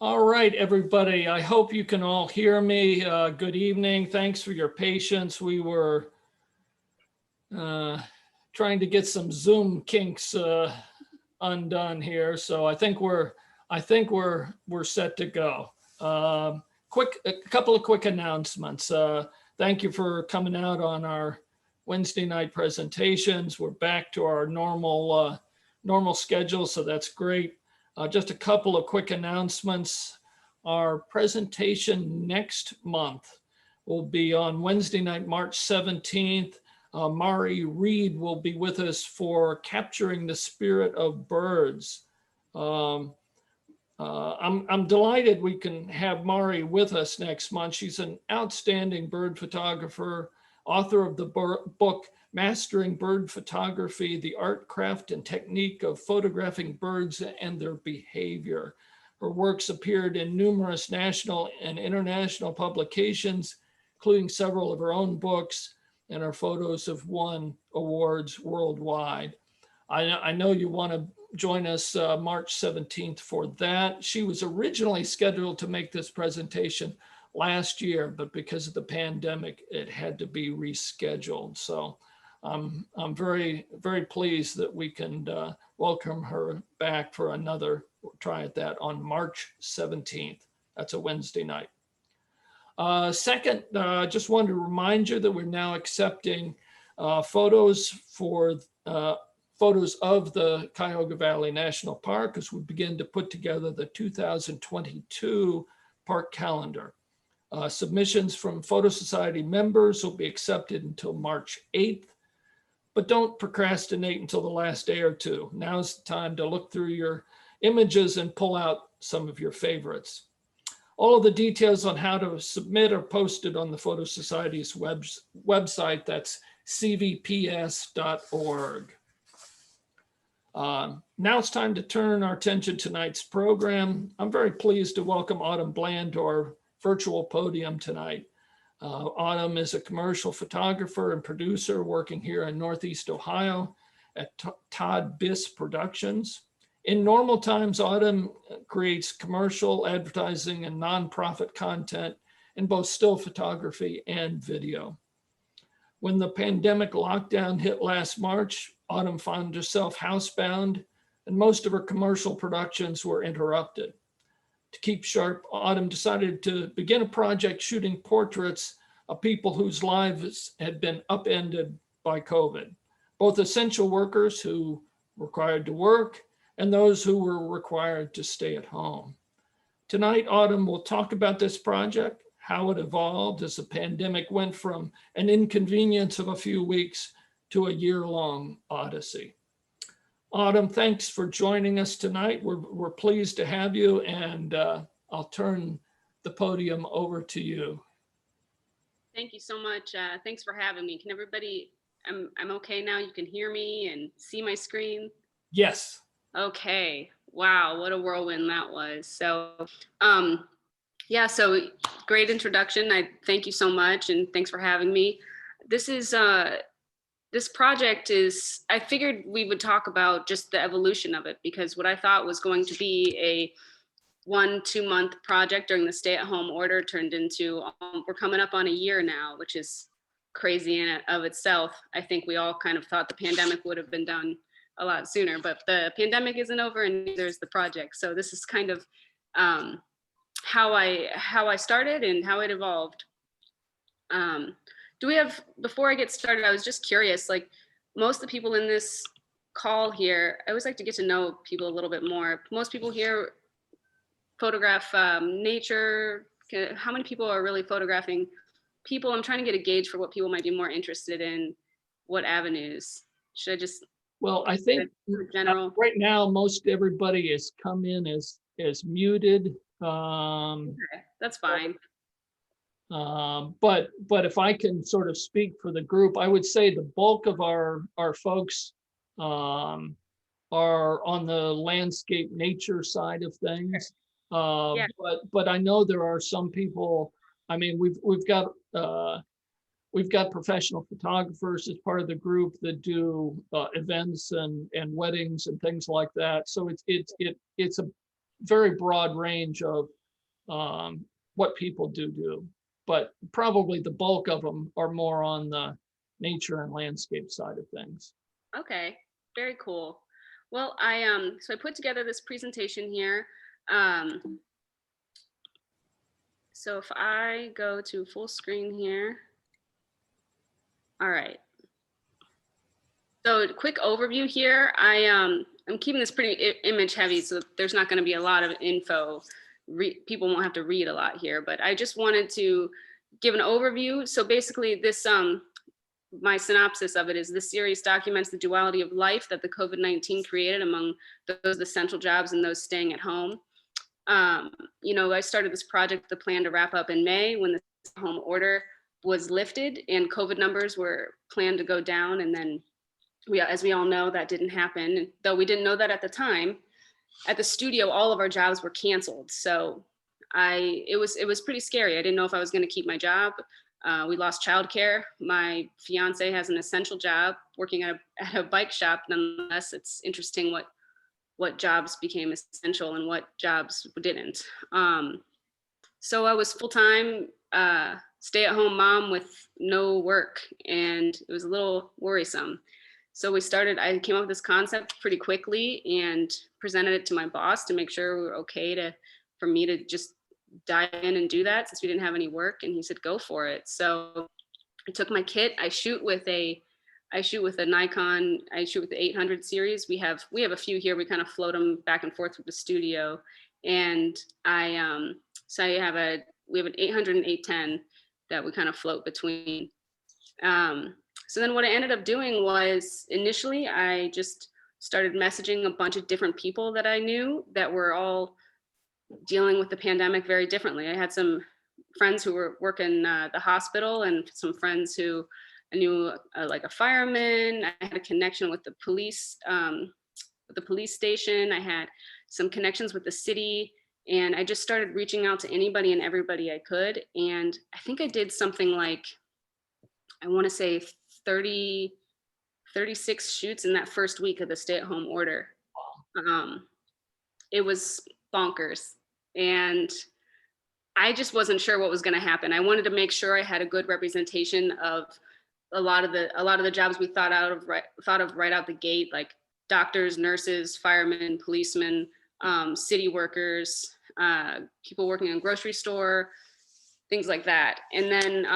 All right, everybody. I hope you can all hear me. Good evening. Thanks for your patience. We were trying to get some Zoom kinks undone here, so I think we're set to go. A couple of quick announcements. Thank you for coming out on our Wednesday night presentations. We're back to our normal schedule, so that's great. Just a couple of quick announcements. Our presentation next month will be on Wednesday night, March 17th. Mari Reed will be with us for Capturing the Spirit of Birds. I'm delighted we can have Mari with us next month. She's an outstanding bird photographer, author of the book Mastering Bird Photography, the Art, Craft, and Technique of Photographing Birds and Their Behavior. Her works appeared in numerous national and international publications, including several of her own books, and her photos have won awards worldwide. I know you want to join us March 17th for that. She was originally scheduled to make this presentation last year, but because of the pandemic, it had to be rescheduled. So I'm very, very pleased that we can welcome her back for another try at that on March 17th. That's a Wednesday night. Second, just wanted to remind you that we're now accepting photos of the Cuyahoga Valley National Park as we begin to put together the 2022 park calendar. Submissions from Photo Society members will be accepted until March 8th, but don't procrastinate until the last day or two. Now's the time to look through your images and pull out some of your favorites. All of the details on how to submit are posted on the Photo Society's website. That's cvps.org. Now it's time to turn our attention to tonight's program. I'm very pleased to welcome Autumn Bland to our virtual podium tonight. Autumn is a commercial photographer and producer working here in Northeast Ohio at Todd Biss Productions. In normal times, Autumn creates commercial, advertising, and nonprofit content in both still photography and video. When the pandemic lockdown hit last March, Autumn found herself housebound, and most of her commercial productions were interrupted. To keep sharp, Autumn decided to begin a project shooting portraits of people whose lives had been upended by COVID, both essential workers who were required to work and those who were required to stay at home. Tonight, Autumn will talk about this project, how it evolved as the pandemic went from an inconvenience of a few weeks to a year-long odyssey. Autumn, thanks for joining us tonight. We're pleased to have you, and I'll turn the podium over to you. Thank you so much. Thanks for having me. Can everybody, I'm okay now? You can hear me and see my screen? Yes. Okay. Wow, what a whirlwind that was. So, yeah, so great introduction. I thank you so much, and thanks for having me. This project is, I figured we would talk about just the evolution of it, because what I thought was going to be a 1-2 month project during the stay-at-home order turned into, we're coming up on a year now, which is crazy in and of itself. I think we all kind of thought the pandemic would have been done a lot sooner, but the pandemic isn't over and neither is the project. So this is kind of how I started and how it evolved. Before I get started, I was just curious, like most of the people in this call here, I always like to get to know people a little bit more. Most people here photograph nature. How many people are really photographing people? I'm trying to get a gauge for what people might be more interested in, what avenues. Should I just... Well, I think general right now, most everybody has come in as muted. Okay, that's fine. But if I can sort of speak for the group, I would say the bulk of our folks are on the landscape nature side of things. Yeah. But I know there are some people. I mean, we've got professional photographers as part of the group that do events and weddings and things like that. So it's very broad range of what people do, but probably the bulk of them are more on the nature and landscape side of things. Okay, very cool. Well, so I put together this presentation here. So if I go to full screen here. All right. So quick overview here. I'm keeping this pretty image heavy, so there's not going to be a lot of info. People won't have to read a lot here, but I just wanted to give an overview. So basically this, my synopsis of it is this series documents the duality of life that the COVID-19 created among those essential jobs and those staying at home. You know, I started this project with the plan to wrap up in May when the home order was lifted and COVID numbers were planned to go down. And then as we all know, that didn't happen. Though we didn't know that at the time. At the studio, all of our jobs were canceled. So it was pretty scary. I didn't know if I was going to keep my job. We lost childcare. My fiance has an essential job working at a bike shop. Nonetheless, it's interesting what jobs became essential and what jobs didn't. So I was full-time stay-at-home mom with no work, and it was a little worrisome. So I came up with this concept pretty quickly and presented it to my boss to make sure we were okay for me to just dive in and do that since we didn't have any work. And he said, go for it. So I took my kit. I shoot with a Nikon. I shoot with the 800 series. We have a few here. We kind of float them back and forth with the studio. And we have an 800 and 810 that we kind of float between. So then what I ended up doing was initially I just started messaging a bunch of different people that I knew that were all dealing with the pandemic very differently. I had some friends who were working the hospital and some friends who I knew, like a fireman. I had a connection with the police station. I had some connections with the city, and I just started reaching out to anybody and everybody I could. And I think I did something like, I want to say 36 shoots in that first week of the stay-at-home order. It was bonkers. And I just wasn't sure what was going to happen. I wanted to make sure I had a good representation of a lot of the jobs we thought of right out the gate, like doctors, nurses, firemen, policemen, city workers, people working in a grocery store, things like that. And then,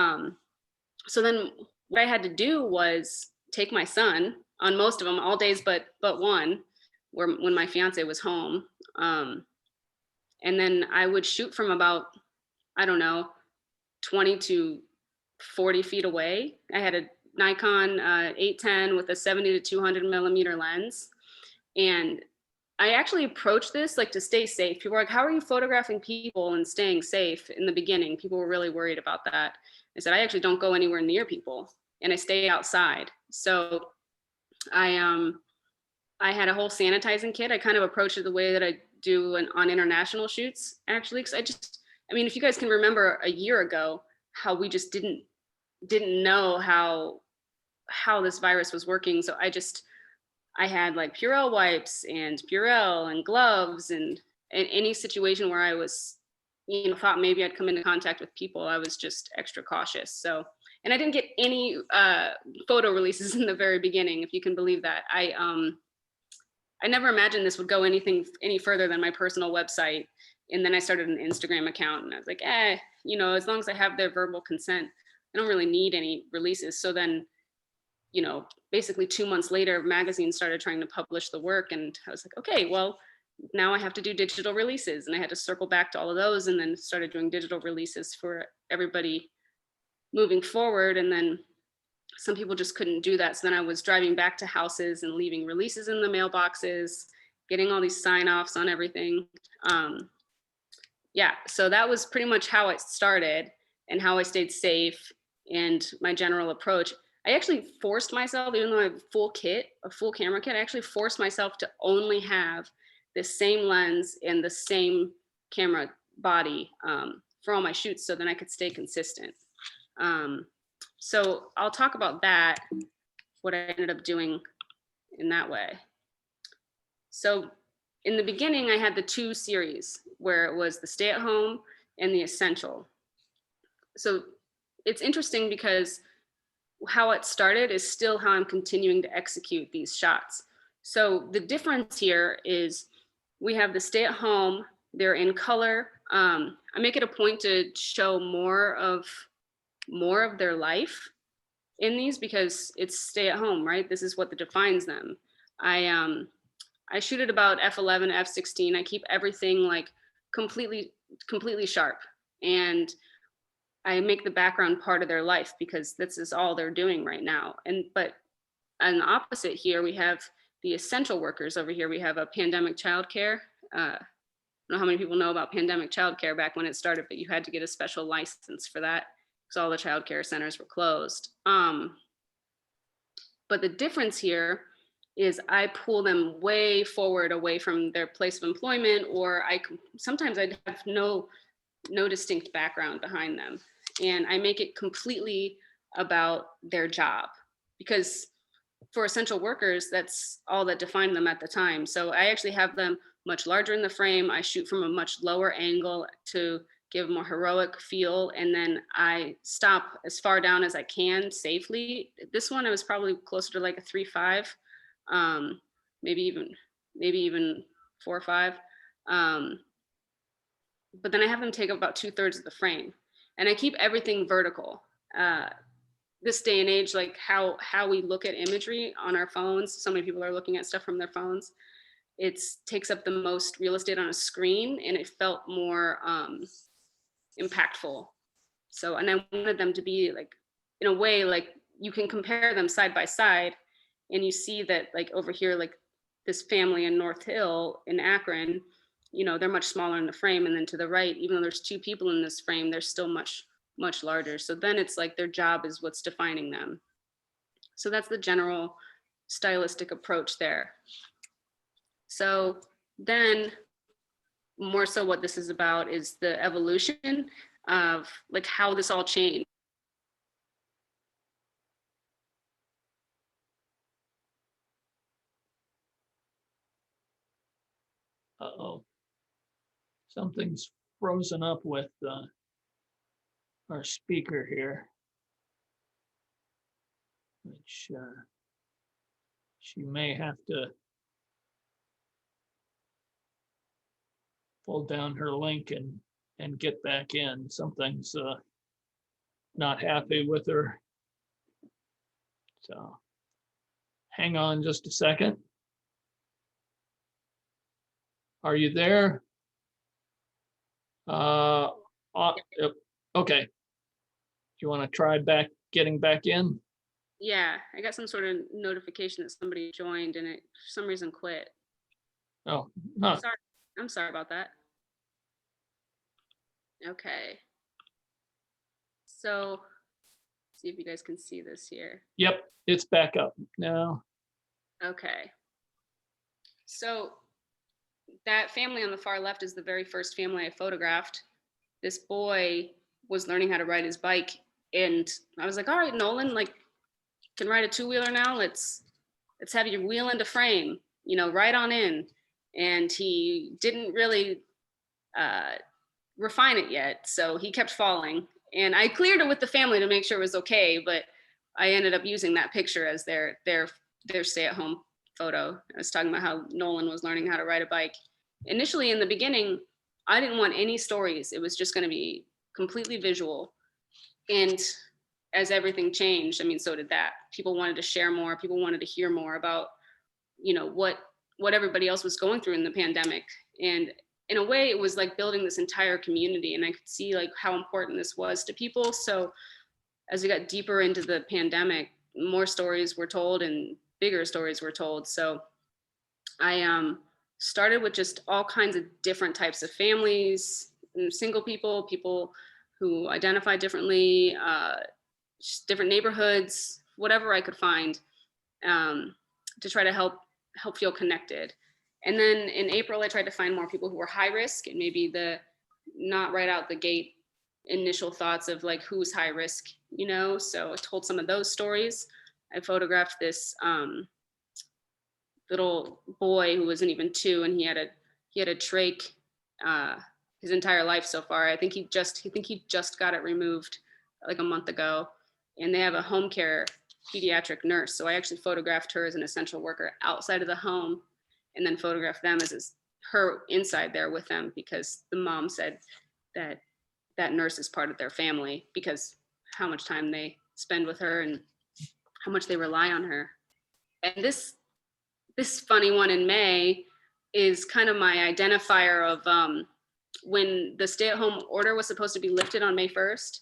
so then what I had to do was take my son on most of them, all days but one, when my fiance was home. And then I would shoot from about, I don't know, 20 to 40 feet away. I had a Nikon 810 with a 70 to 200 millimeter lens. And I actually approached this like to stay safe. People were like, how are you photographing people and staying safe? In the beginning, people were really worried about that. I said, I actually don't go anywhere near people and I stay outside. So I had a whole sanitizing kit. I kind of approached it the way that I do on international shoots, actually, because I mean, if you guys can remember a year ago, how we just didn't know how this virus was working. So I had like Purell wipes and Purell and gloves, and in any situation where I was, thought maybe I'd come into contact with people, I was just extra cautious. So, and I didn't get any photo releases in the very beginning, if you can believe that. I never imagined this would go any further than my personal website. And then I started an Instagram account and I was like, as long as I have their verbal consent, I don't really need any releases. So then, basically 2 months later, magazines started trying to publish the work. And I was like, okay, well, now I have to do digital releases. And I had to circle back to all of those and then started doing digital releases for everybody moving forward. And then some people just couldn't do that. So then I was driving back to houses and leaving releases in the mailboxes, getting all these sign-offs on everything. So that was pretty much how it started and how I stayed safe and my general approach. I actually forced myself, even though I have a full camera kit, I actually forced myself to only have the same lens and the same camera body for all my shoots so then I could stay consistent. So I'll talk about that, what I ended up doing in that way. So in the beginning, I had the 2 series where it was the stay at home and the essential. So it's interesting because how it started is still how I'm continuing to execute these shots. So the difference here is we have the stay at home, they're in color. I make it a point to show more of their life in these because it's stay at home, right? This is what defines them. I shoot at about f11, f16. I keep everything like completely sharp, and I make the background part of their life because this is all they're doing right now. But on the opposite here, we have the essential workers over here. We have a pandemic childcare. I don't know how many people know about pandemic childcare back when it started, but you had to get a special license for that because all the childcare centers were closed. But the difference here is I pull them way forward away from their place of employment, or sometimes I have no distinct background behind them. And I make it completely about their job because for essential workers, that's all that defined them at the time. So I actually have them much larger in the frame. I shoot from a much lower angle to give them a heroic feel. And then I stop as far down as I can safely. This one, I was probably closer to like a 3.5, maybe even 4 or 5. But then I have them take up about 2/3 of the frame, and I keep everything vertical. This day and age, like how we look at imagery on our phones, so many people are looking at stuff from their phones. It takes up the most real estate on a screen, and it felt more impactful. So, and I wanted them to be like, in a way, like you can compare them side by side, and you see that like over here, like this family in North Hill in Akron, they're much smaller in the frame, and then to the right, even though there's 2 people in this frame, they're still much larger. So then it's like their job is what's defining them. So that's the general stylistic approach there. So then more so what this is about is the evolution of like how this all changed. Uh-oh. Something's frozen up with our speaker here, which she may have to pull down her link and get back in. Something's not happy with her. So hang on just a second. Are you there? Okay. You want to try getting back in? Yeah, I got some sort of notification that somebody joined and it for some reason quit. Oh, no. I'm sorry about that. Okay. So see if you guys can see this here. Yep, it's back up now. Okay. So that family on the far left is the very first family I photographed. This boy was learning how to ride his bike, and I was like, all right, Nolan, like, can ride a 2-wheeler now. Let's have you wheel into frame, right on in. And he didn't really refine it yet, so he kept falling. And I cleared it with the family to make sure it was okay, but I ended up using that picture as their stay-at-home photo. I was talking about how Nolan was learning how to ride a bike. Initially, in the beginning, I didn't want any stories. It was just going to be completely visual. And as everything changed, I mean, so did that. People wanted to share more. People wanted to hear more about, what everybody else was going through in the pandemic. And in a way, it was like building this entire community. And I could see like how important this was to people. So as we got deeper into the pandemic, more stories were told and bigger stories were told. So I started with just all kinds of different types of families, single people who identify differently, different neighborhoods, whatever I could find, to try to help feel connected. And then in April, I tried to find more people who were high risk, and maybe the not right out the gate initial thoughts of like who's high risk, so I told some of those stories. I photographed this little boy who wasn't even 2, and he had a trach his entire life so far. I think he just got it removed like a month ago, and they have a home care pediatric nurse. So I actually photographed her as an essential worker outside of the home, and then photographed them as her inside there with them, because the mom said that that nurse is part of their family because how much time they spend with her and how much they rely on her. And this funny one in May is kind of my identifier of when the stay-at-home order was supposed to be lifted on May 1st,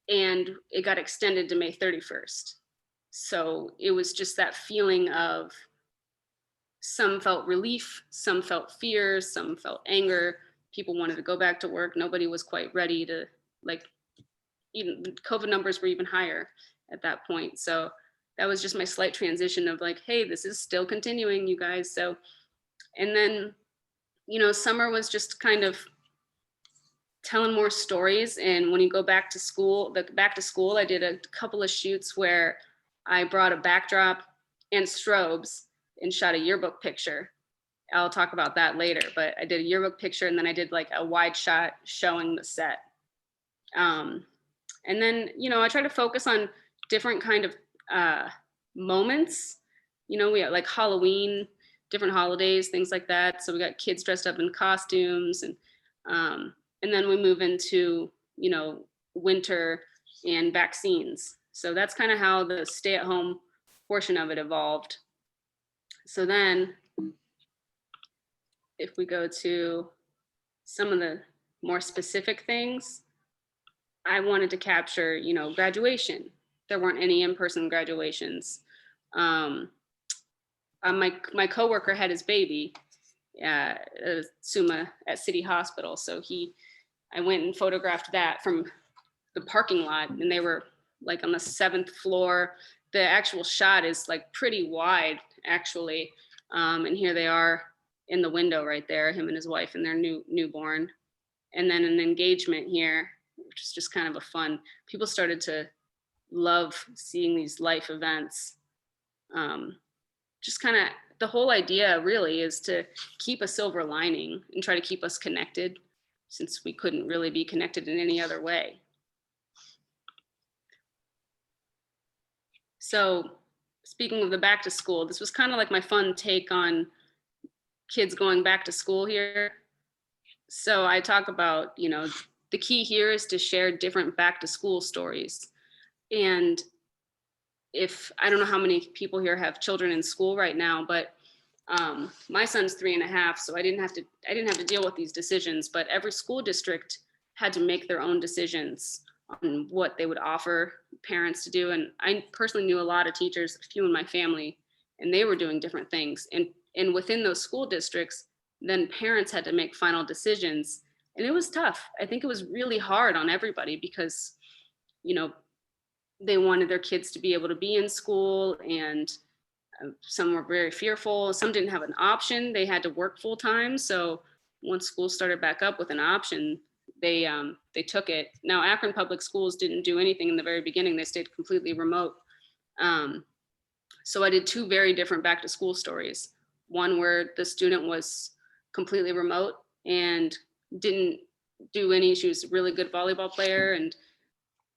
and it got extended to May 31st. So it was just that feeling of, some felt relief, some felt fear, some felt anger. People wanted to go back to work. Nobody was quite ready to, like, even COVID numbers were even higher at that point. So that was just my slight transition of like, hey, this is still continuing, you guys. So, and then, summer was just kind of telling more stories. And when you go back to school, I did a couple of shoots where I brought a backdrop and strobes and shot a yearbook picture. I'll talk about that later, but I did a yearbook picture, and then I did like a wide shot showing the set. And then, I try to focus on different kind of moments. We have like Halloween, different holidays, things like that. So we got kids dressed up in costumes, and then we move into, winter and vaccines. So that's kind of how the stay-at-home portion of it evolved. So then if we go to some of the more specific things, I wanted to capture, graduation. There weren't any in-person graduations. My coworker had his baby, Suma, at City Hospital. So I went and photographed that from the parking lot, and they were like on the 7th floor. The actual shot is like pretty wide, actually. And here they are in the window right there, him and his wife and their newborn. And then an engagement here, which is just kind of a fun. People started to love seeing these life events. Just kind of the whole idea really is to keep a silver lining and try to keep us connected, since we couldn't really be connected in any other way. So speaking of the back to school, this was kind of like my fun take on kids going back to school here. So I talk about, the key here is to share different back to school stories. And I don't know how many people here have children in school right now, but my son's 3.5, so I didn't have to deal with these decisions, but every school district had to make their own decisions on what they would offer parents to do. And I personally knew a lot of teachers, a few in my family, and they were doing different things. And within those school districts, then parents had to make final decisions. And it was tough. I think it was really hard on everybody because, they wanted their kids to be able to be in school, and some were very fearful. Some didn't have an option. They had to work full time. So once school started back up with an option, they took it. Now, Akron Public Schools didn't do anything in the very beginning. They stayed completely remote. So I did 2 very different back to school stories. One where the student was completely remote and didn't do any, she was a really good volleyball player and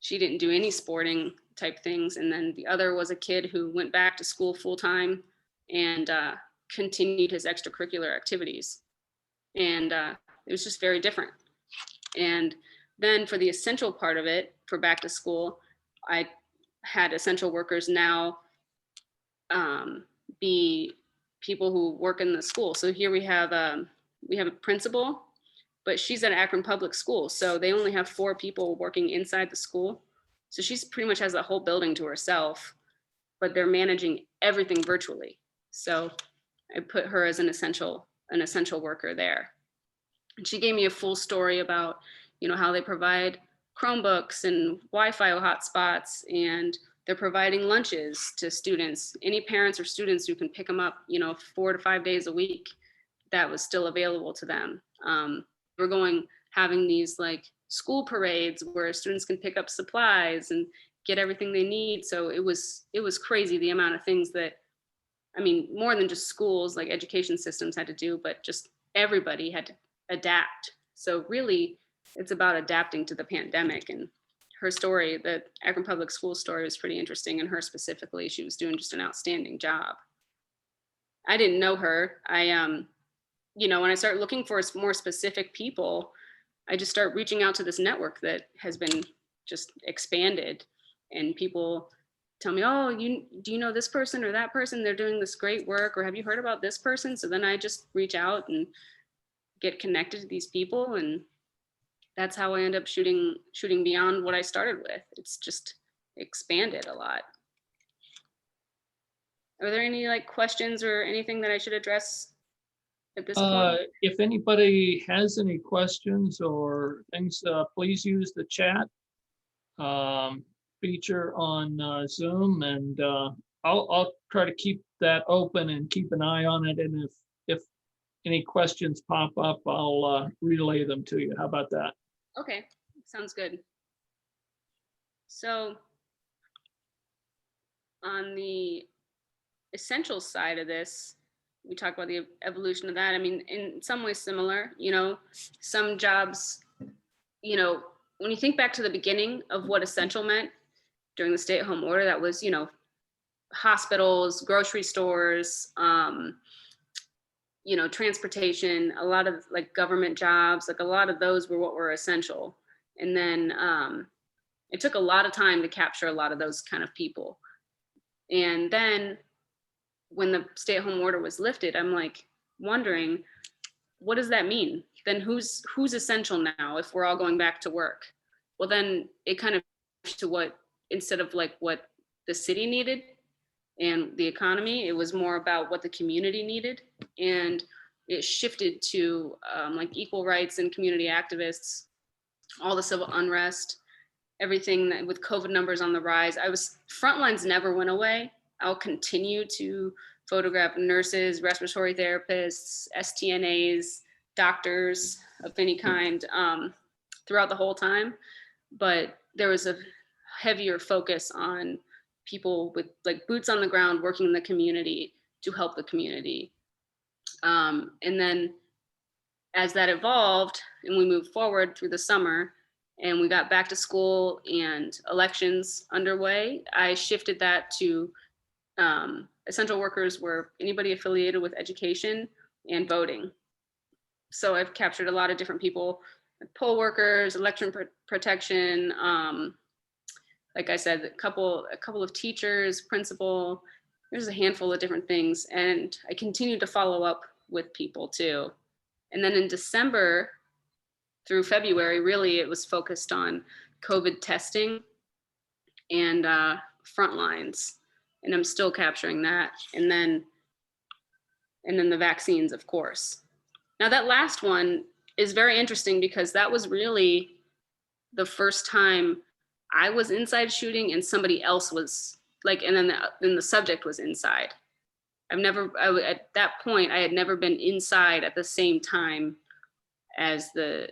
she didn't do any sporting type things. And then the other was a kid who went back to school full time and continued his extracurricular activities. And it was just very different. And then for the essential part of it, for back to school, I had essential workers now be people who work in the school. So here we have a principal, but she's at Akron Public School. So they only have 4 people working inside the school. So she's pretty much has the whole building to herself, but they're managing everything virtually. So I put her as an essential worker there. And she gave me a full story about, how they provide Chromebooks and Wi-Fi hotspots, and they're providing lunches to students. Any parents or students who can pick them up, 4 to 5 days a week, that was still available to them. We're having these like school parades where students can pick up supplies and get everything they need. So it was crazy the amount of things that I mean, more than just schools, like education systems had to do, but just everybody had to adapt. So really, it's about adapting to the pandemic. And her story, the Akron Public School story, was pretty interesting. And her specifically, she was doing just an outstanding job. I didn't know her. When I start looking for more specific people, I just start reaching out to this network that has been just expanded, and people tell me, oh, do you know this person or that person? They're doing this great work, or have you heard about this person? So then I just reach out and get connected to these people, and that's how I end up shooting beyond what I started with. It's just expanded a lot. Are there any like questions or anything that I should address at this point? If anybody has any questions or things, please use the chat feature on Zoom, and I'll try to keep that open and keep an eye on it. And if any questions pop up, I'll relay them to you. How about that? Okay, sounds good. So on the essential side of this, we talk about the evolution of that. I mean, in some ways similar, some jobs, when you think back to the beginning of what essential meant during the stay-at-home order, that was, hospitals, grocery stores, transportation, a lot of like government jobs, like a lot of those were what were essential. And then it took a lot of time to capture a lot of those kind of people. And then when the stay-at-home order was lifted, I'm like wondering, what does that mean? Then who's essential now if we're all going back to work? Well, then it kind of to what, instead of like what the city needed and the economy, it was more about what the community needed. And it shifted to like equal rights and community activists, all the civil unrest, everything that, with COVID numbers on the rise. Frontlines never went away. I'll continue to photograph nurses, respiratory therapists, STNAs, doctors of any kind throughout the whole time. But there was a heavier focus on people with like boots on the ground working in the community to help the community. And then as that evolved and we moved forward through the summer and we got back to school and elections underway, I shifted that to essential workers were anybody affiliated with education and voting. So I've captured a lot of different people, poll workers, election protection, like I said, a couple of teachers, principal. There's a handful of different things, and I continue to follow up with people too. And then in December through February, really it was focused on COVID testing and front lines, and I'm still capturing that. And then the vaccines, of course. Now that last one is very interesting because that was really the first time I was inside shooting and somebody else was like, and then the subject was inside. At that point, I had never been inside at the same time as the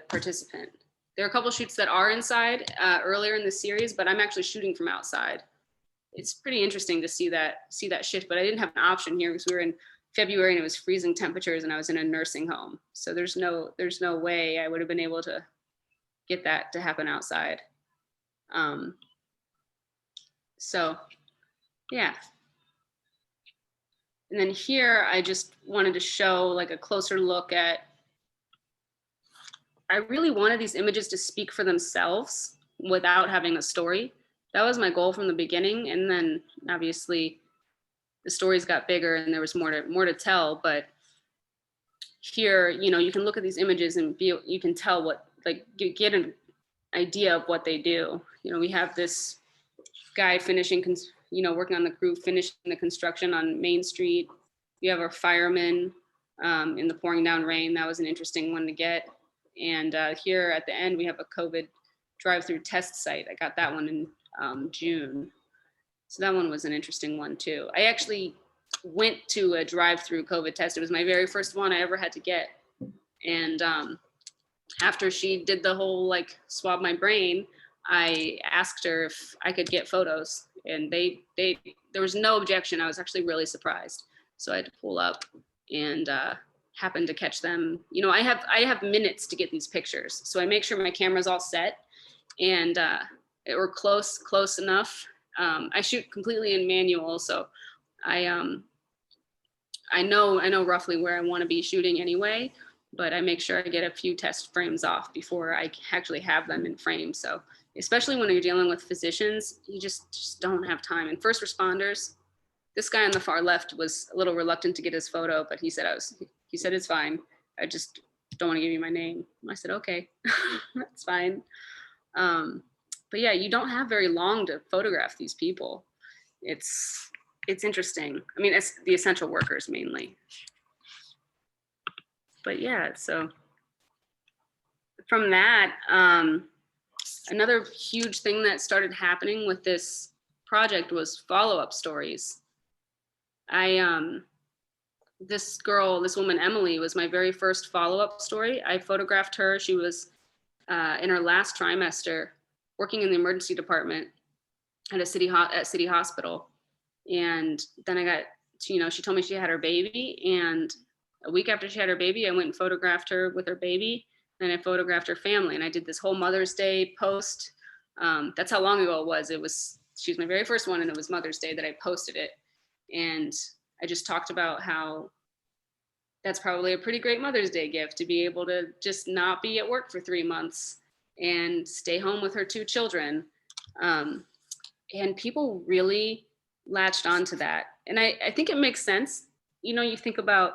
participant. There are a couple shoots that are inside earlier in the series, but I'm actually shooting from outside. It's pretty interesting to see that shift, but I didn't have an option here because we were in February and it was freezing temperatures and I was in a nursing home. So there's no way I would have been able to get that to happen outside. So yeah. And then here, I just wanted to show like a closer look at, I really wanted these images to speak for themselves without having a story. That was my goal from the beginning. And then obviously the stories got bigger and there was more to tell. But here, you can look at these images and you can tell what, like, you get an idea of what they do. We have this guy finishing, working on the crew, finishing the construction on Main Street. You have our firemen in the pouring down rain. That was an interesting one to get. And here at the end, we have a COVID drive-through test site. I got that one in June. So that one was an interesting one too. I actually went to a drive-through COVID test. It was my very first one I ever had to get. And after she did the whole like swab my brain, I asked her if I could get photos, and they there was no objection. I was actually really surprised. So I had to pull up and happened to catch them. You know, I have minutes to get these pictures. So I make sure my camera's all set and we're close enough. I shoot completely in manual. So I know roughly where I want to be shooting anyway, but I make sure I get a few test frames off before I actually have them in frame. So especially when you're dealing with physicians, you just don't have time. And first responders, this guy on the far left was a little reluctant to get his photo, but he said it's fine. I just don't want to give you my name. I said, okay, that's fine. But yeah, you don't have very long to photograph these people. It's interesting. I mean, it's the essential workers mainly. But yeah, so from that, another huge thing that started happening with this project was follow-up stories. This woman, Emily, was my very first follow-up story. I photographed her. She was in her last trimester working in the emergency department at City Hospital. And then I got, she told me she had her baby. And a week after she had her baby, I went and photographed her with her baby. And I photographed her family. And I did this whole Mother's Day post. That's how long ago it was. She was my very first one, and it was Mother's Day that I posted it. And I just talked about how that's probably a pretty great Mother's Day gift, to be able to just not be at work for 3 months and stay home with her 2 children. And people really latched onto that. And I think it makes sense. You think about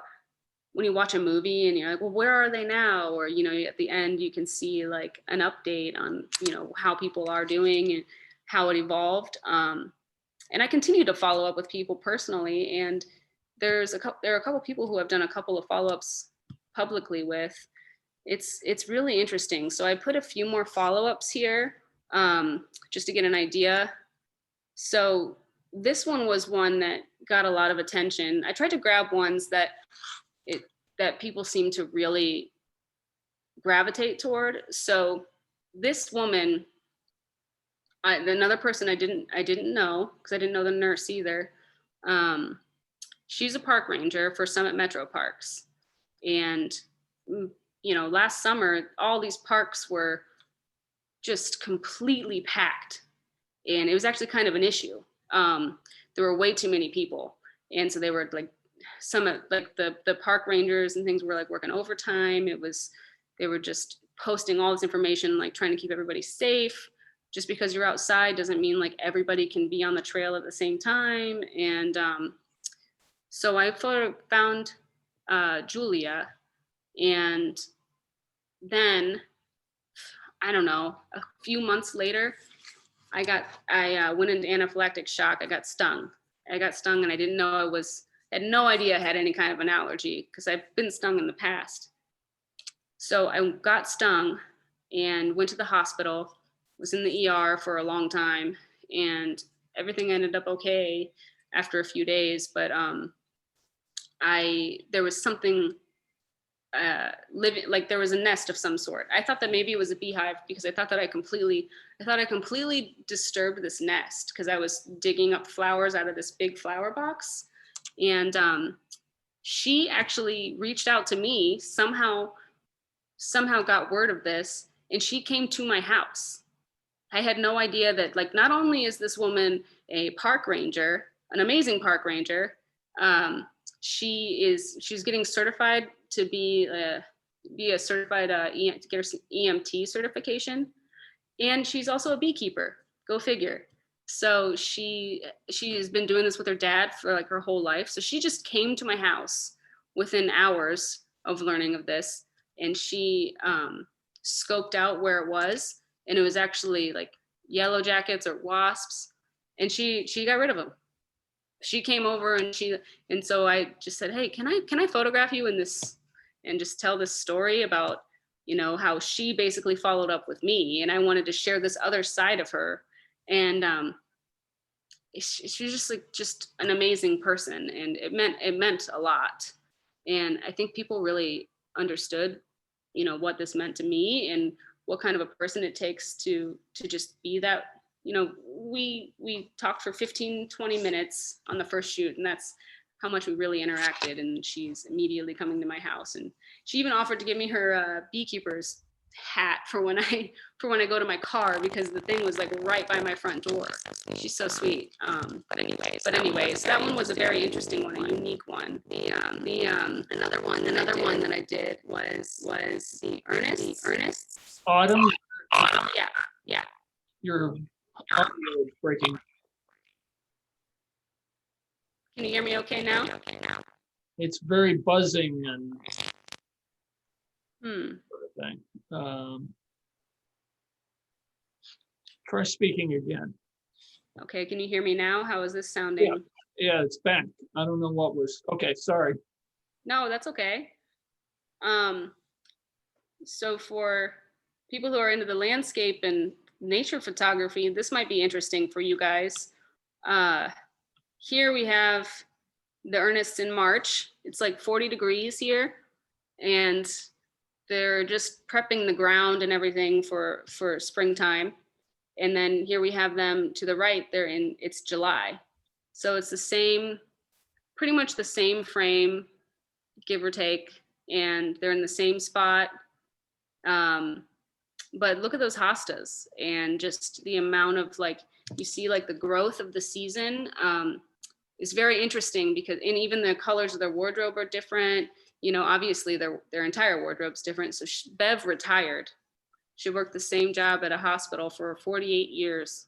when you watch a movie and you're like, well, where are they now? Or, at the end you can see like an update on, how people are doing and how it evolved. And I continue to follow up with people personally. And there are a couple people who I've done a couple of follow-ups publicly with. It's really interesting. So I put a few more follow-ups here just to get an idea. So this one was one that got a lot of attention. I tried to grab ones that people seem to really gravitate toward. So this woman, another person I didn't know, because I didn't know the nurse either. She's a park ranger for Summit Metro Parks. And, last summer, all these parks were just completely packed. And it was actually kind of an issue. There were way too many people. And so they were like, the park rangers and things were like working overtime. They were just posting all this information, like trying to keep everybody safe. Just because you're outside doesn't mean like everybody can be on the trail at the same time. And so I found Julia, and then, I don't know, a few months later, I went into anaphylactic shock. I got stung and I didn't know had no idea I had any kind of an allergy, because I've been stung in the past. So I got stung and went to the hospital, was in the ER for a long time, and everything ended up okay after a few days. But there was something living, like there was a nest of some sort. I thought that maybe it was a beehive, because I thought I completely disturbed this nest, because I was digging up flowers out of this big flower box. And she actually reached out to me, somehow got word of this, and she came to my house. I had no idea that, like, not only is this woman a park ranger, an amazing park ranger, she's getting certified to be a certified to get her EMT certification, and she's also a beekeeper. Go figure. So she has been doing this with her dad for like her whole life. So she just came to my house within hours of learning of this, and she scoped out where it was, and it was actually like yellow jackets or wasps, and she got rid of them. She came over and so I just said, hey, can I photograph you in this and just tell this story about, how she basically followed up with me, and I wanted to share this other side of her. And she's just an amazing person, and it meant a lot. And I think people really understood, what this meant to me, and what kind of a person it takes to just be that we talked for 15, 20 minutes on the first shoot, and that's how much we really interacted. And she's immediately coming to my house, and she even offered to give me her beekeeper's hat for when I go to my car, because the thing was like right by my front door. She's so sweet. But anyways, that one was a very interesting one, a unique one. Another one that I did was the Ernest. Autumn, Yeah. your audio is breaking. Can you hear me okay now? It's very buzzing and Hmm. sort of thing. Try speaking again. Okay, can you hear me now? How is this sounding? Yeah, it's back. I don't know what was, okay, sorry. No, that's okay. So for people who are into the landscape and nature photography, this might be interesting for you guys. Here we have the Ernest in March. It's like 40 degrees here, and they're just prepping the ground and everything for springtime. And then here we have them to the right, it's July. So it's pretty much the same frame, give or take, and they're in the same spot. But look at those hostas, and just the amount of, like, you see like the growth of the season is very interesting, because, and even the colors of their wardrobe are different. Obviously their entire wardrobe's different. So Bev retired. She worked the same job at a hospital for 48 years.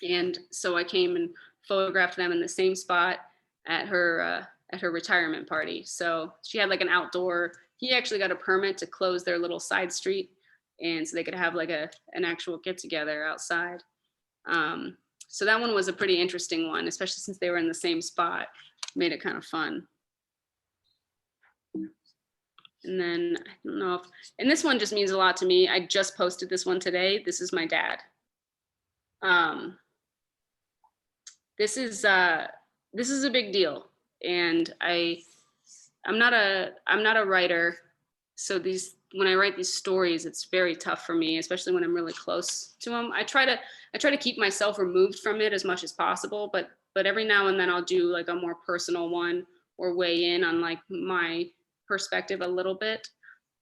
And so I came and photographed them in the same spot at her retirement party. So she had like an outdoor, he actually got a permit to close their little side street, and so they could have like an actual get together outside. So that one was a pretty interesting one, especially since they were in the same spot. Made it kind of fun. And then I don't know and this one just means a lot to me. I just posted this one today. This is my dad. This is a big deal, and I'm not a writer, so when I write these stories, it's very tough for me, especially when I'm really close to them. I try to keep myself removed from it as much as possible, but every now and then I'll do like a more personal one, or weigh in on like my perspective a little bit.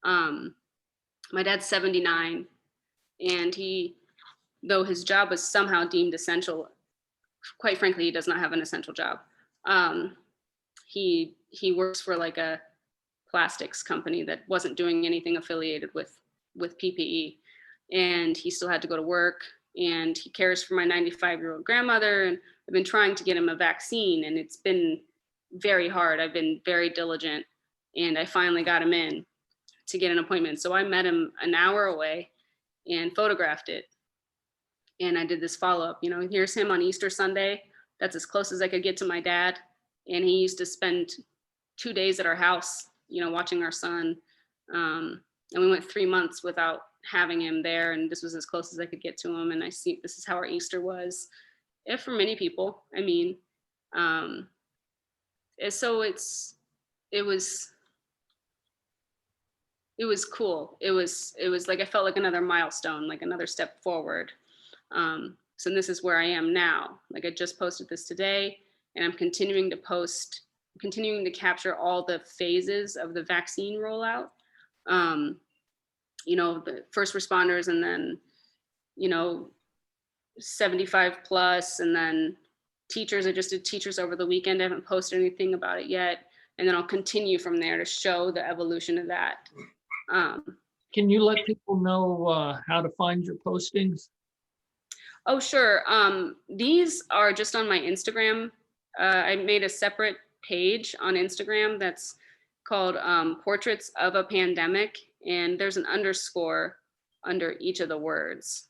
My dad's 79, and though his job was somehow deemed essential, quite frankly, he does not have an essential job. He works for like a plastics company that wasn't doing anything affiliated with PPE, and he still had to go to work, and he cares for my 95-year-old grandmother, and I've been trying to get him a vaccine, and it's been very hard. I've been very diligent, and I finally got him in to get an appointment. So I met him an hour away and photographed it. And I did this follow-up. Here's him on Easter Sunday. That's as close as I could get to my dad. And he used to spend 2 days at our house, watching our son. And we went 3 months without having him there. And this was as close as I could get to him. And I see this is how our Easter was. And for many people, I mean, so it was cool. It was like, I felt like another milestone, like another step forward. So this is where I am now. Like, I just posted this today, and I'm continuing to capture all the phases of the vaccine rollout. The first responders, and then, 75 plus, and then teachers. I just did teachers over the weekend. I haven't posted anything about it yet. And then I'll continue from there to show the evolution of that. Can you let people know how to find your postings? Oh, sure. These are just on my Instagram. I made a separate page on Instagram that's called Portraits of a Pandemic, and there's an underscore under each of the words.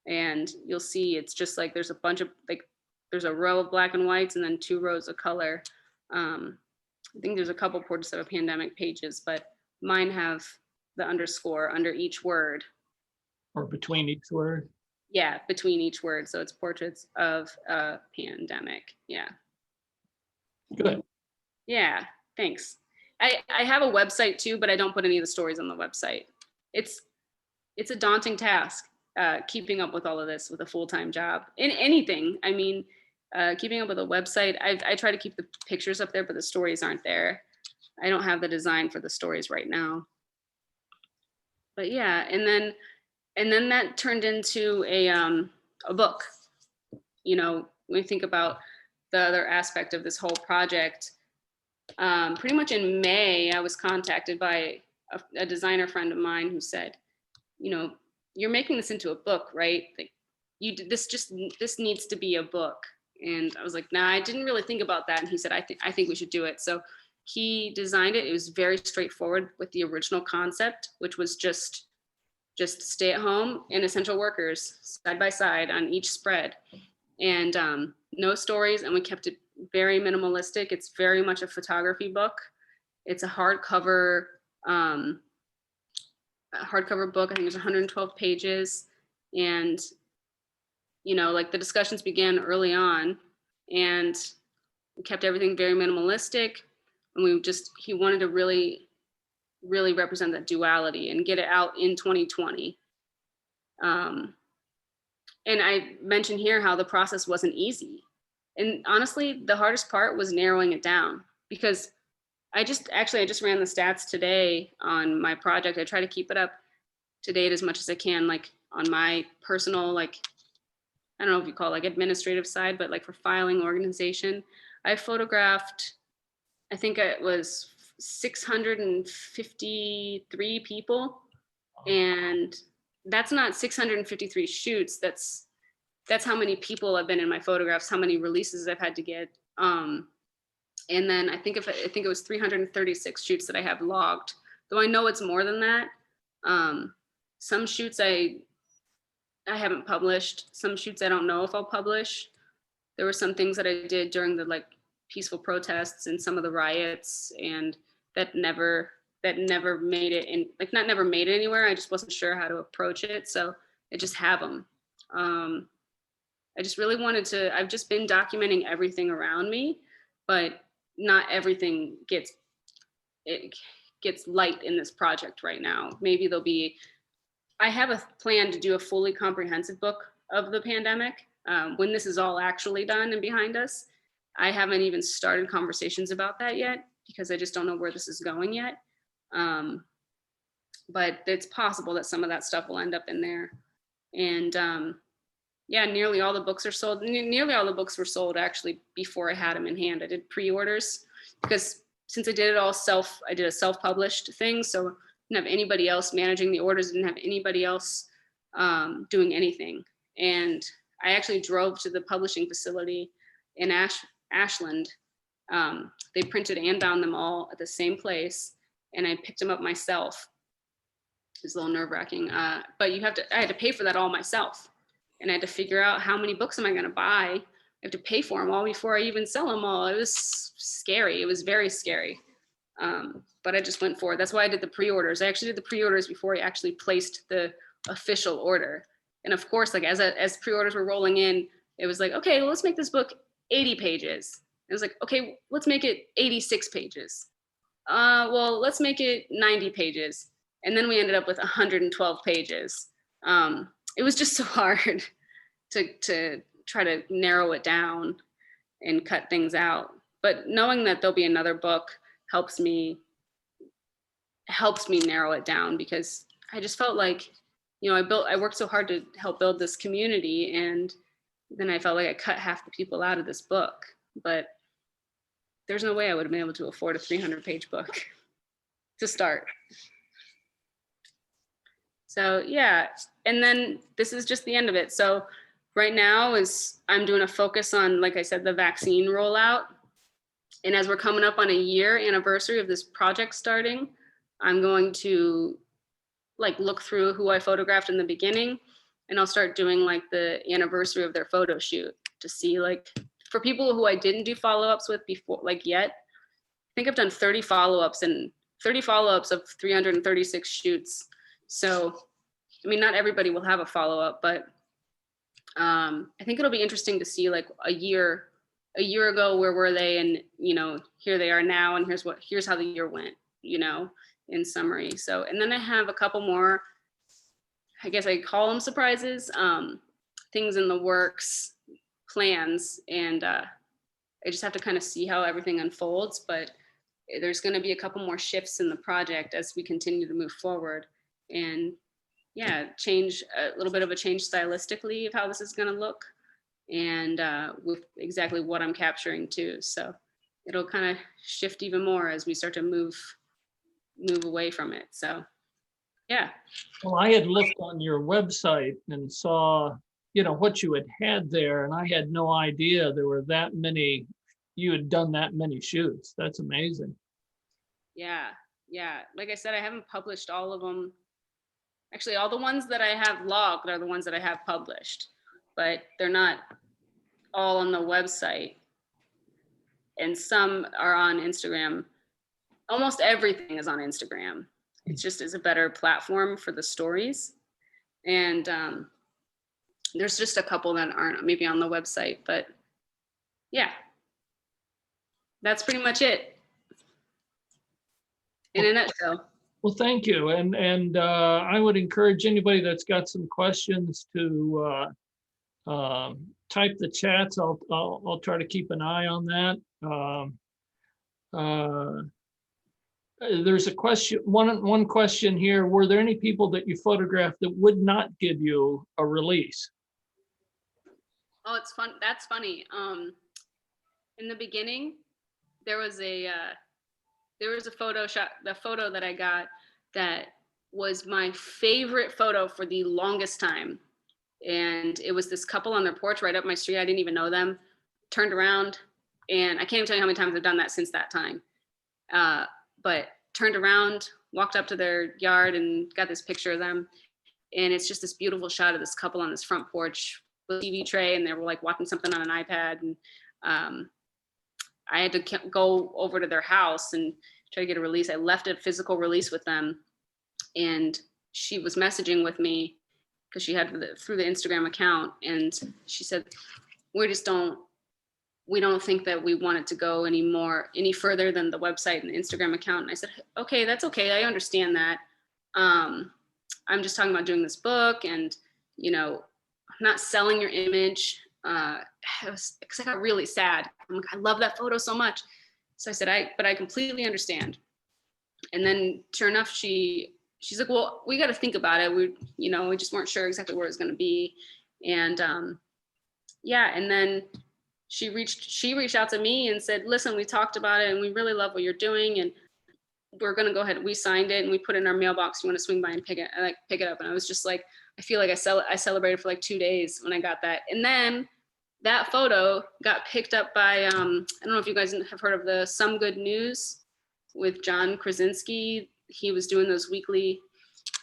And you'll see it's just like there's a bunch of, like, there's a row of black and whites and then 2 rows of color. I think there's a couple Portraits of a Pandemic pages, but mine have the underscore under each word. Or between each word? Yeah, between each word. So it's Portraits of a Pandemic. Yeah. Good. Yeah, thanks. I have a website too, but I don't put any of the stories on the website. It's a daunting task. keeping up with all of this with a full-time job in anything. I mean, keeping up with a website, I try to keep the pictures up there, but the stories aren't there. I don't have the design for the stories right now. But yeah, and then that turned into a book. You know, when we think about the other aspect of this whole project, pretty much in May, I was contacted by a designer friend of mine who said, you know, you're making this into a book, right? Like, this needs to be a book. And I was like, nah, I didn't really think about that. And he said, I think we should do it. So he designed it. It was very straightforward with the original concept, which was just stay at home and essential workers side by side on each spread, and no stories. And we kept it very minimalistic. It's very much a photography book. It's a hardcover book. I think it's 112 pages. And, you know, like the discussions began early on, and we kept everything very minimalistic. And he wanted to really represent that duality and get it out in 2020. And I mentioned here how the process wasn't easy. And honestly, the hardest part was narrowing it down, because I just ran the stats today on my project. I try to keep it up to date as much as I can, like on my personal, like, I don't know if you call it like administrative side, but like for filing organization, I photographed, I think it was 653 people. And that's not 653 shoots. That's how many people have been in my photographs, how many releases I've had to get. And then I think it was 336 shoots that I have logged, though I know it's more than that. Some shoots I haven't published. Some shoots I don't know if I'll publish. There were some things that I did during the like peaceful protests and some of the riots, and that never made it in, like, not never made it anywhere. I just wasn't sure how to approach it, so I just have them. I just really wanted to, I've just been documenting everything around me, but not everything gets light in this project right now. Maybe I have a plan to do a fully comprehensive book of the pandemic when this is all actually done and behind us. I haven't even started conversations about that yet, because I just don't know where this is going yet. But it's possible that some of that stuff will end up in there. And yeah, nearly all the books are sold. Nearly all the books were sold actually before I had them in hand. I did pre-orders because since I did it all I did a self-published thing. So I didn't have anybody else managing the orders, didn't have anybody else doing anything. And I actually drove to the publishing facility in Ashland. They printed and bound them all at the same place, and I picked them up myself. It was a little nerve-wracking, but I had to pay for that all myself. And I had to figure out how many books am I gonna buy. I have to pay for them all before I even sell them all. It was scary, it was very scary. But I just went for it. That's why I did the pre-orders. I actually did the pre-orders before I actually placed the official order. And of course, like as pre-orders were rolling in, it was like, okay, well, let's make this book 80 pages. It was like, okay, let's make it 86 pages. Well, let's make it 90 pages. And then we ended up with 112 pages. It was just so hard to try to narrow it down and cut things out. But knowing that there'll be another book helps me narrow it down, because I just felt like, you know, I worked so hard to help build this community, and then I felt like I cut half the people out of this book. But there's no way I would have been able to afford a 300-page book to start. So yeah, and then this is just the end of it. So right now I'm doing a focus on, like I said, the vaccine rollout. And as we're coming up on a year anniversary of this project starting, I'm going to like look through who I photographed in the beginning, and I'll start doing like the anniversary of their photo shoot to see, like, for people who I didn't do follow-ups with before, like yet, I think I've done 30 follow-ups of 336 shoots. So, I mean, not everybody will have a follow-up, but I think it'll be interesting to see, like, a year ago, where were they? And, you know, here they are now, and here's how the year went, you know, in summary. So, and then I have a couple more. I guess I call them surprises, things in the works, plans, and I just have to kind of see how everything unfolds. But there's going to be a couple more shifts in the project as we continue to move forward, and yeah, change a little bit of a change stylistically of how this is going to look, and with exactly what I'm capturing too. So it'll kind of shift even more as we start to move away from it. So yeah. Well, I had looked on your website and saw, what you had there, and I had no idea there were that many, you had done that many shoots. That's amazing. Yeah. Like I said, I haven't published all of them. Actually, all the ones that I have logged are the ones that I have published, but they're not all on the website. And some are on Instagram. Almost everything is on Instagram. It just is a better platform for the stories. And there's just a couple that aren't maybe on the website, but yeah, that's pretty much it in a nutshell. Well, thank you. And I would encourage anybody that's got some questions to type the chats. I'll try to keep an eye on that. There's a question, one question here. Were there any people that you photographed that would not give you a release? Oh, it's fun. That's funny. In the beginning, there was a photo shot, the photo that I got that was my favorite photo for the longest time. And it was this couple on their porch right up my street. I didn't even know them. Turned around, and I can't even tell you how many times I've done that since that time. But turned around, walked up to their yard and got this picture of them. And it's just this beautiful shot of this couple on this front porch with a TV tray, and they were like watching something on an iPad. And I had to go over to their house and try to get a release. I left a physical release with them, and she was messaging with me because she had through the Instagram account, and she said, we don't think that we want it to go any further than the website and the Instagram account. And I said, okay, that's okay. I understand that. I'm just talking about doing this book, and, not selling your image. Because I got really sad. I'm like, I love that photo so much. So I said, but I completely understand. And then sure enough, she's like, well, we got to think about it. We just weren't sure exactly where it was going to be. And yeah. And then she reached out to me and said, listen, we talked about it and we really love what you're doing. And we're going to go ahead. We signed it and we put it in our mailbox. You want to swing by and pick it up. And I was just like, I feel like I celebrated for like 2 days when I got that. And then that photo got picked up by, I don't know if you guys have heard of the Some Good News with John Krasinski. He was doing those weekly,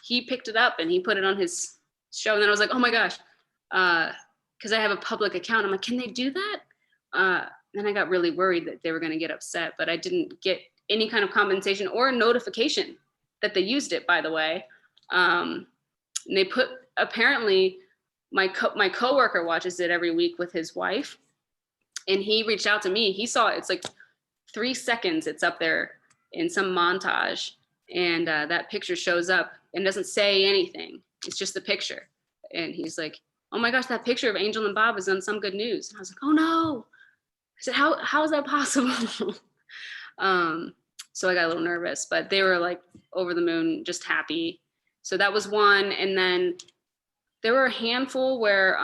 he picked it up and he put it on his show. And then I was like, oh my gosh, because I have a public account. I'm like, can they do that? Then I got really worried that they were going to get upset, but I didn't get any kind of compensation or notification that they used it, by the way. And they put, apparently my coworker watches it every week with his wife, and he reached out to me. He saw it. It's like 3 seconds. It's up there in some montage, and that picture shows up and doesn't say anything. It's just the picture. And he's like, oh my gosh, that picture of Angel and Bob is on Some Good News. And I was like, oh no. I said, how is that possible? So I got a little nervous, but they were like over the moon, just happy. So that was one. And then there were a handful where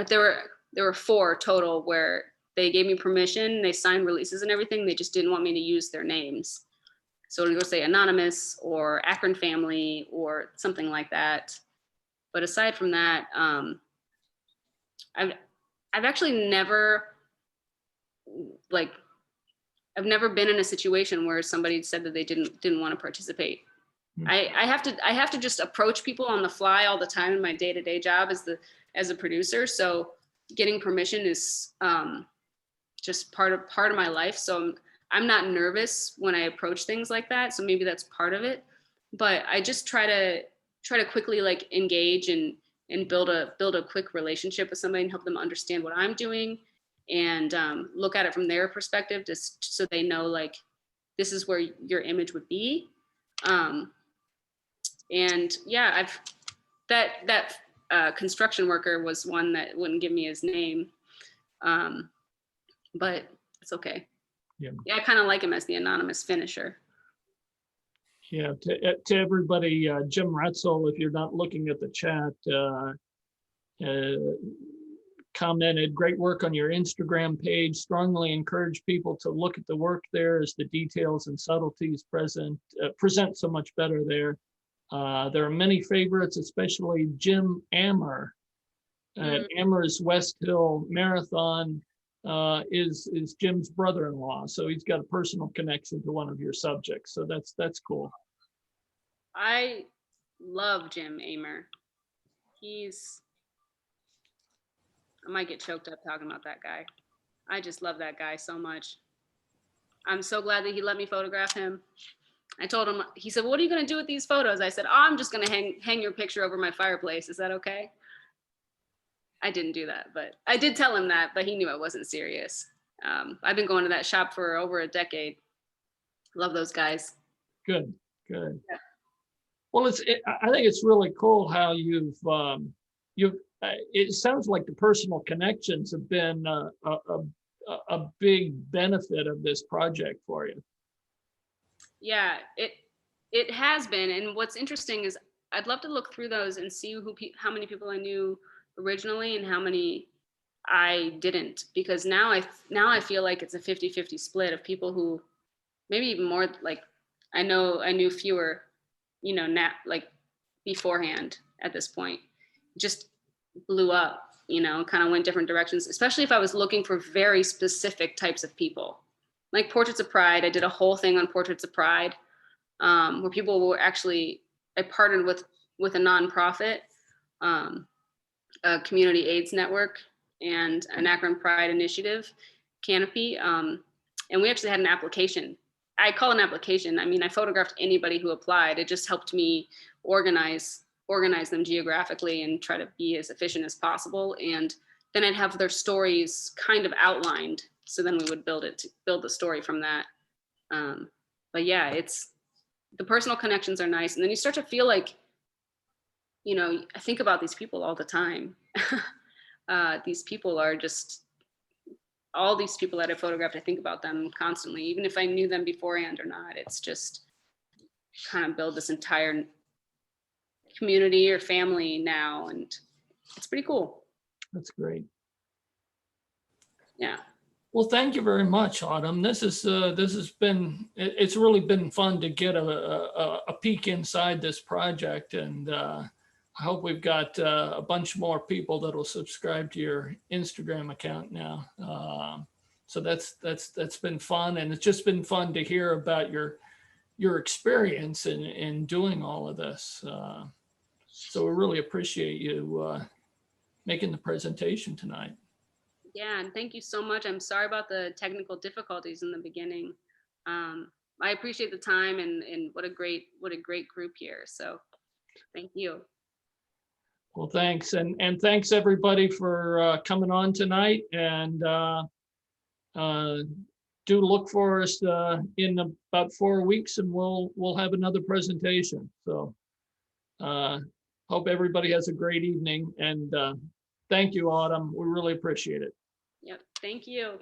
there were 4 total where they gave me permission. They signed releases and everything. They just didn't want me to use their names. So to go say Anonymous or Akron Family or something like that. But aside from that, I've actually never I've never been in a situation where somebody said that they didn't want to participate. I have to just approach people on the fly all the time in my day-to-day job as a producer. So getting permission is just part of my life. So I'm not nervous when I approach things like that. So maybe that's part of it. But I just try to quickly like engage and build a quick relationship with somebody and help them understand what I'm doing, and look at it from their perspective, just so they know like this is where your image would be. And yeah, that construction worker was one that wouldn't give me his name, but it's okay. Yeah. I kind of like him as the anonymous finisher. Yeah, to everybody, Jim Retzel, if you're not looking at the chat, commented, great work on your Instagram page. Strongly encourage people to look at the work there, as the details and subtleties present so much better there. There are many favorites, especially Jim Ammer at Amherst West Hill Marathon. Is Jim's brother-in-law, so he's got a personal connection to one of your subjects. So that's cool. I love Jim Amher. I might get choked up talking about that guy. I just love that guy so much. I'm so glad that he let me photograph him. I told him, he said, what are you going to do with these photos? I said, oh, I'm just going to hang your picture over my fireplace. Is that okay? I didn't do that, but I did tell him that, but he knew I wasn't serious. I've been going to that shop for over a decade. Love those guys. Good. Yeah. Well, I think it's really cool how it sounds like the personal connections have been a big benefit of this project for you. Yeah, it has been. And what's interesting is I'd love to look through those and see how many people I knew originally and how many I didn't, because now I feel like it's a 50-50 split of people who maybe even more, like I knew fewer, like beforehand at this point, just blew up, kind of went different directions, especially if I was looking for very specific types of people. Like Portraits of Pride, I did a whole thing on Portraits of Pride, where people were actually, I partnered with a nonprofit, a community AIDS network, and an Akron Pride initiative, Canopy, and we actually had an application. I call it an application. I mean, I photographed anybody who applied. It just helped me organize them geographically and try to be as efficient as possible. And then I'd have their stories kind of outlined. So then we would build the story from that. But yeah, the personal connections are nice. And then you start to feel like, I think about these people all the time. These people are just, all these people that I photographed, I think about them constantly, even if I knew them beforehand or not. It's just kind of build this entire community or family now, and it's pretty cool. That's great. Yeah. Well, thank you very much, Autumn. It's really been fun to get a peek inside this project, and I hope we've got a bunch more people that will subscribe to your Instagram account now. So that's been fun, and it's just been fun to hear about your experience in doing all of this. So we really appreciate you making the presentation tonight. Yeah, and thank you so much. I'm sorry about the technical difficulties in the beginning. I appreciate the time, and what a great group here. So thank you. Well, thanks. And thanks everybody for coming on tonight, and do look for us in about 4 weeks, and we'll have another presentation. So hope everybody has a great evening, and thank you, Autumn. We really appreciate it. Yep. Thank you.